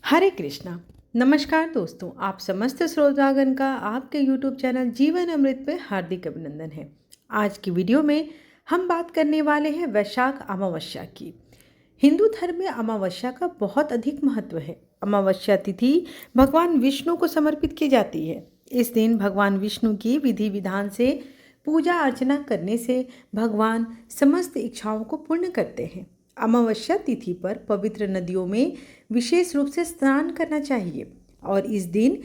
हरे कृष्णा। नमस्कार दोस्तों, आप समस्त श्रोतागण का आपके YouTube चैनल जीवन अमृत पे हार्दिक अभिनंदन है। आज की वीडियो में हम बात करने वाले हैं वैशाख अमावस्या की। हिंदू धर्म में अमावस्या का बहुत अधिक महत्व है। अमावस्या तिथि भगवान विष्णु को समर्पित की जाती है। इस दिन भगवान विष्णु की विधि विधान से पूजा अर्चना करने से भगवान समस्त इच्छाओं को पूर्ण करते हैं। अमावस्या तिथि पर पवित्र नदियों में विशेष रूप से स्नान करना चाहिए और इस दिन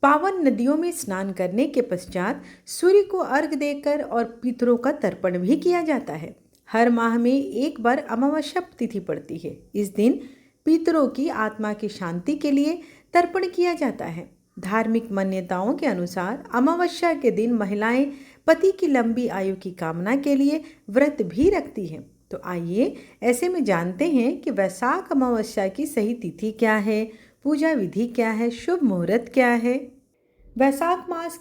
पावन नदियों में स्नान करने के पश्चात सूर्य को अर्घ्य देकर और पितरों का तर्पण भी किया जाता है। हर माह में एक बार अमावस्या तिथि पड़ती है। इस दिन पितरों की आत्मा की शांति के लिए तर्पण किया जाता है। धार्मिक मान्यताओं के अनुसार अमावस्या के दिन महिलाएं पति की लंबी आयु की कामना के लिए व्रत भी रखती हैं। तो आइए ऐसे में जानते हैं कि वैशाख अमावस्या की सही तिथि क्या है, पूजा विधि क्या है, शुभ मुहूर्त क्या है। वैशाख मास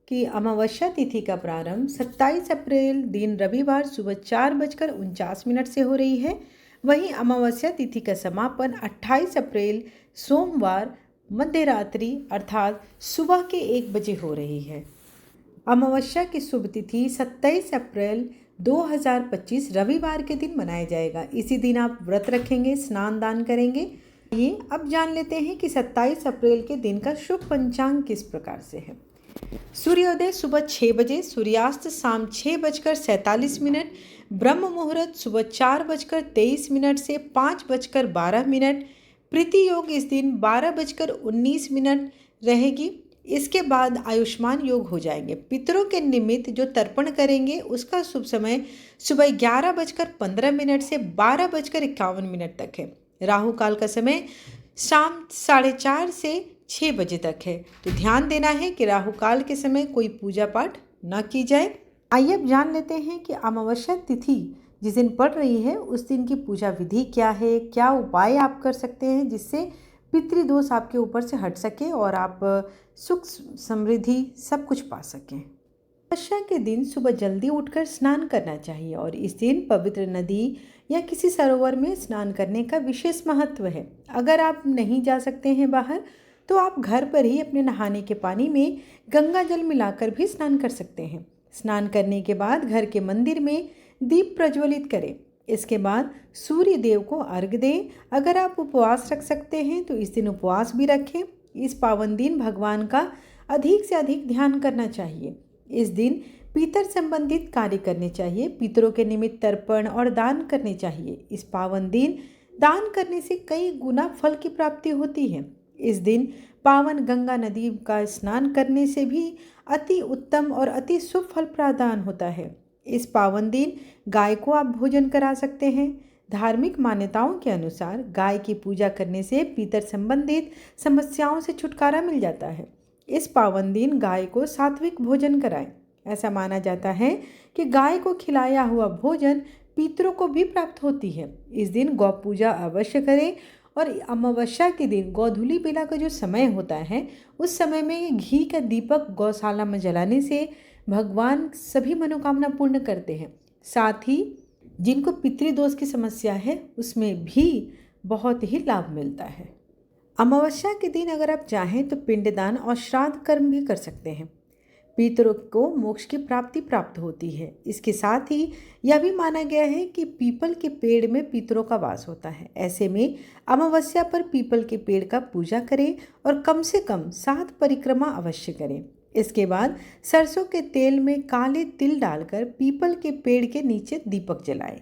की अमावस्या तिथि का प्रारंभ 27 अप्रैल दिन रविवार सुबह 4:49 से हो रही है। वहीं अमावस्या तिथि का समापन 28 अप्रैल सोमवार मध्यरात्रि अर्थात सुबह के 1 बजे हो रही है। अमावस्या की शुभ तिथि 27 अप्रैल 2025 रविवार के दिन मनाया जाएगा। इसी दिन आप व्रत रखेंगे, स्नान दान करेंगे। ये अब जान लेते हैं कि 27 अप्रैल के दिन का शुभ पंचांग किस प्रकार से है। सूर्योदय सुबह 6 बजे, सूर्यास्त शाम 6:47, ब्रह्म मुहूर्त सुबह 4:23 से 5:12। प्रीति योग इस दिन 12:19 रहेगी। इसके बाद आयुष्मान योग हो जाएंगे। पितरों के निमित्त जो तर्पण करेंगे उसका शुभ समय सुबह 11:15 से 12:51 तक है। राहु काल का समय शाम 4:30 से 6 बजे तक है। तो ध्यान देना है कि राहु काल के समय कोई पूजा पाठ न की जाए। आइए अब जान लेते हैं कि अमावस्या तिथि जिस दिन पड़ रही है उस दिन की पूजा विधि क्या है, क्या उपाय आप कर सकते हैं जिससे पितृदोष आपके ऊपर से हट सके और आप सुख समृद्धि सब कुछ पा सकें। अमावस्या के दिन सुबह जल्दी उठकर स्नान करना चाहिए और इस दिन पवित्र नदी या किसी सरोवर में स्नान करने का विशेष महत्व है। अगर आप नहीं जा सकते हैं बाहर तो आप घर पर ही अपने नहाने के पानी में गंगा जल मिलाकर भी स्नान कर सकते हैं। स्नान करने के बाद घर के मंदिर में दीप प्रज्वलित करें। इसके बाद सूर्य देव को अर्घ्य दें। अगर आप उपवास रख सकते हैं तो इस दिन उपवास भी रखें। इस पावन दिन भगवान का अधिक से अधिक ध्यान करना चाहिए। इस दिन पितर संबंधित कार्य करने चाहिए। पितरों के निमित्त तर्पण और दान करने चाहिए। इस पावन दिन दान करने से कई गुना फल की प्राप्ति होती है। इस दिन पावन गंगा नदी का स्नान करने से भी अति उत्तम और अति शुभ फल प्रदान होता है। इस पावन दिन गाय को आप भोजन करा सकते हैं। धार्मिक मान्यताओं के अनुसार गाय की पूजा करने से पितर संबंधित समस्याओं से छुटकारा मिल जाता है। इस पावन दिन गाय को सात्विक भोजन कराएं। ऐसा माना जाता है कि गाय को खिलाया हुआ भोजन पितरों को भी प्राप्त होती है। इस दिन गौ पूजा अवश्य करें और अमावस्या के दिन गोधूली बेला का जो समय होता है उस समय में घी का दीपक गौशाला में जलाने से भगवान सभी मनोकामना पूर्ण करते हैं। साथ ही जिनको पितृदोष की समस्या है उसमें भी बहुत ही लाभ मिलता है। अमावस्या के दिन अगर आप चाहें तो पिंडदान और श्राद्ध कर्म भी कर सकते हैं। पितरों को मोक्ष की प्राप्ति प्राप्त होती है। इसके साथ ही यह भी माना गया है कि पीपल के पेड़ में पितरों का वास होता है। ऐसे में अमावस्या पर पीपल के पेड़ का पूजा करें और कम से कम 7 परिक्रमा अवश्य करें। इसके बाद सरसों के तेल में काले तिल डालकर पीपल के पेड़ के नीचे दीपक जलाएं।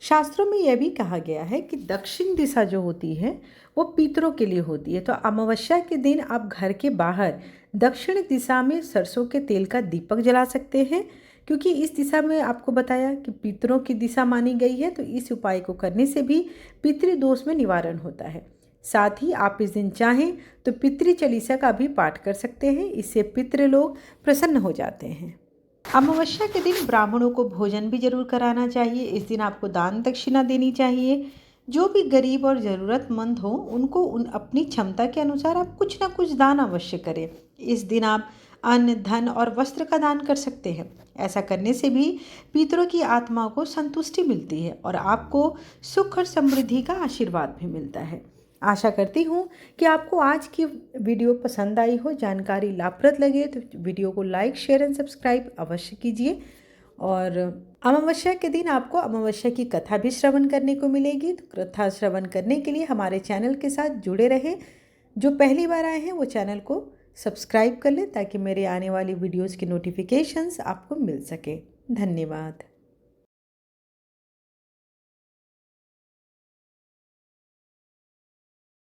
शास्त्रों में यह भी कहा गया है कि दक्षिण दिशा जो होती है वो पितरों के लिए होती है। तो अमावस्या के दिन आप घर के बाहर दक्षिण दिशा में सरसों के तेल का दीपक जला सकते हैं, क्योंकि इस दिशा में आपको बताया कि पितरों की दिशा मानी गई है। तो इस उपाय को करने से भी पितृदोष में निवारण होता है। साथ ही आप इस दिन चाहें तो पितृ चालीसा का भी पाठ कर सकते हैं। इससे पितृ लोग प्रसन्न हो जाते हैं। अमावस्या के दिन ब्राह्मणों को भोजन भी जरूर कराना चाहिए। इस दिन आपको दान दक्षिणा देनी चाहिए। जो भी गरीब और ज़रूरतमंद हो उनको अपनी क्षमता के अनुसार आप कुछ ना कुछ दान अवश्य करें। इस दिन आप अन्न, धन और वस्त्र का दान कर सकते हैं। ऐसा करने से भी पितरों की आत्मा को संतुष्टि मिलती है और आपको सुख और समृद्धि का आशीर्वाद भी मिलता है। आशा करती हूँ कि आपको आज की वीडियो पसंद आई हो, जानकारी लाभप्रद लगे तो वीडियो को लाइक, शेयर एंड सब्सक्राइब अवश्य कीजिए। और अमावस्या के दिन आपको अमावस्या की कथा भी श्रवण करने को मिलेगी। तो कथा श्रवण करने के लिए हमारे चैनल के साथ जुड़े रहें। जो पहली बार आए हैं वो चैनल को सब्सक्राइब कर लें ताकि मेरे आने वाली वीडियोज़ की नोटिफिकेशंस आपको मिल सके। धन्यवाद।